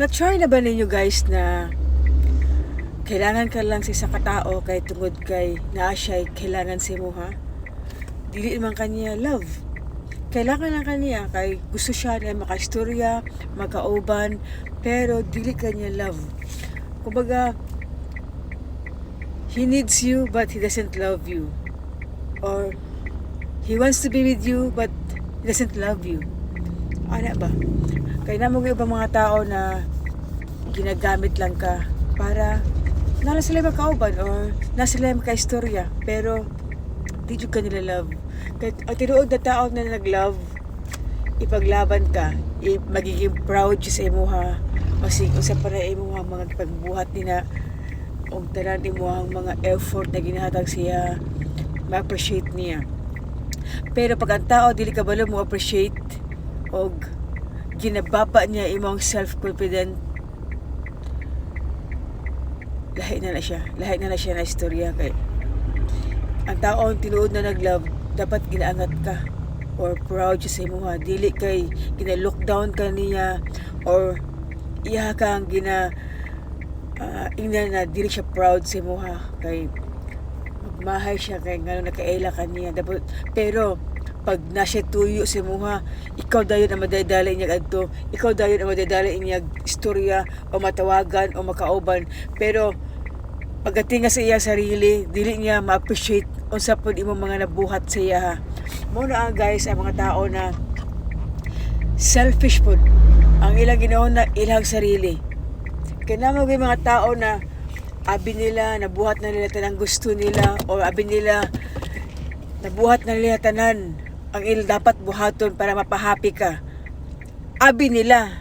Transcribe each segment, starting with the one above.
Na-try na ba ninyo guys na kailangan ka lang sa isa ka tao kay tungod kay naa siya kailangan si mo ha? Dili man kaniya love. Kailangan lang kaniya kay gusto siya na makaistorya, makauban, pero dili kaniya love. Kumbaga, he needs you but he doesn't love you. Or he wants to be with you but he doesn't love you. Ano ba? Kaya naman yung ibang mga tao na ginagamit lang ka para nala sila makauban or nasa sila makaistorya pero di ka nila love. Kaya ang tinuod na tao na nag-love, ipaglaban ka, magiging proud siya sa imo ha. Kasi usa para imo mga pagbuhat nila o tanan imo ang mga effort na ginahatag siya, ma-appreciate niya. Pero pag ang tao dili ka balo mo appreciate og ginababa niya imong self-confident, lahi na na siya na istorya. Kay ang tao ang tinuod na nag-love dapat ginaangat ka or proud siya sa imo ha. Dili kay gina-look down ka niya or iya kang ingnan na dili siya proud sa imo ha. Kay magmahay siya kay ngano nakaila ka niya dapat. Pero pag nasa tuyo si Muha, ikaw dayon ang madadala niya adto, ikaw dayon ang madadala niya istorya o matawagan o makauban. Pero pagdating sa iya sarili, dili niya ma-appreciate unsa pud imong mga nabuhat sa iya ha. Mao na guys ang mga tao na selfish pud ang ilang ginaon na ilang sarili. Kaya naman may mga tao na abi nila nabuhat na nila tanang gusto nila o abi nila nabuhat na nila tanan ang dapat buhaton para mapahappy ka. Abi nila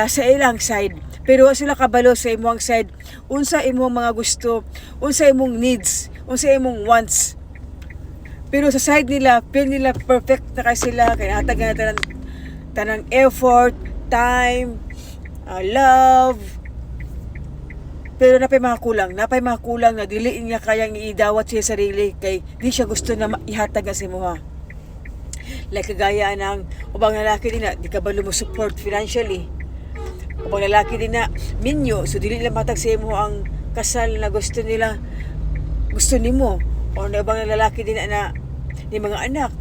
sa ilang side, pero sila kabalo sa imong side unsa imong mga gusto, unsa imong needs, unsa imong wants. Pero sa side nila feel nila perfect na kay sila kay natag na tanang effort, time, love. Pero napay mga kulang na dili niya kayang iidawat siya sarili kay di siya gusto na ihatag sa imo ha. Like kagaya ng ubang lalaki din na di ka ba lumo-support financially. Ubang lalaki din na minyo so dili nila matag sa imo ang kasal na gusto nila, gusto nimo. O na ubang lalaki din na ni mga anak.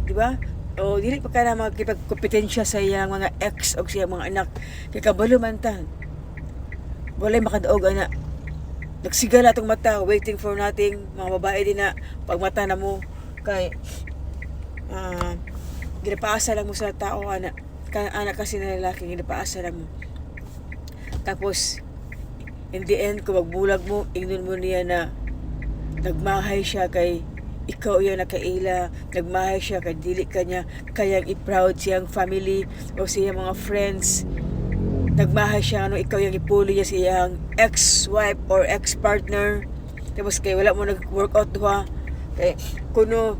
Di ba? O dili pa ka na magkipagkompetensya sa iyang mga ex o sa iyang mga anak. Kay kabalo man ta. Walay makadaog ana. Nagsigala atong mata, waiting for nothing. Mga babae din na pag mata na mo kay ginapaasa lang mo sa tao anak kasi na lalaki, ginapaasa lang mo. Tapos in the end kung magbulag mo, ingnon mo niya na nagmahay siya kay ikaw yung nakaila, nagmahay siya kay dili ka niya kayang i-proud siyang family o siyang mga friends. Nagmahay siya ikaw yung ipuli niya siyang ex-wife or ex-partner. Tapos kay wala mo nag-workout duha kay kuno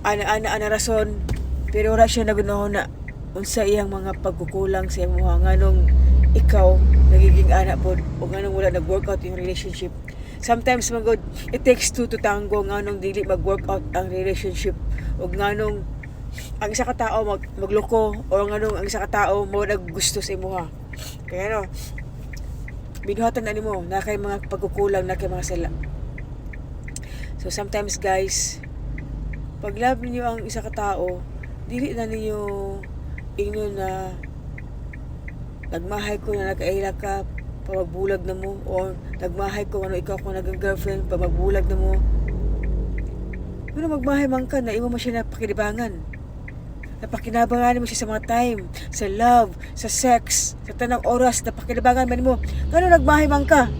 ana rason pero wala siya nagunahon na unsa iyang mga pagkukulang sa imo nganong ikaw nagiging ana pod o nganong wala nag-workout yung relationship. Sometimes magod it takes two to tango nganong dili mag-workout ang relationship o nganong ang isa ka tao magloko o nganong ang isa ka tao mo naggusto sa imo ha. Kaya no binuhatan na nimo na kay mga pagkukulang na kay mga sala. So sometimes guys, pag love niyo ang isa ka tao, dili na niyo ingnon na nagmahay ko na nakaila ka pamagbulag na mo o nagmahay ko ano ikaw kung nag-girlfriend pamagbulag na mo. Pero magmahay man ka na imo mo siya napakilibangan. Napakinabangan mo siya sa mga time, sa love, sa sex, sa tanang oras, napakinabangan man mo. Kano nagmahay man ka?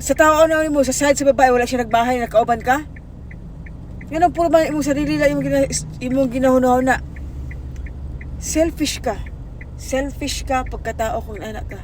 Sa tao na mo, sa side sa babae, wala siya nagbahay, nakauban ka? Yan ang puro man imong sarili lang imong ginahuna-huna. Selfish ka pagkatao kung anak ka.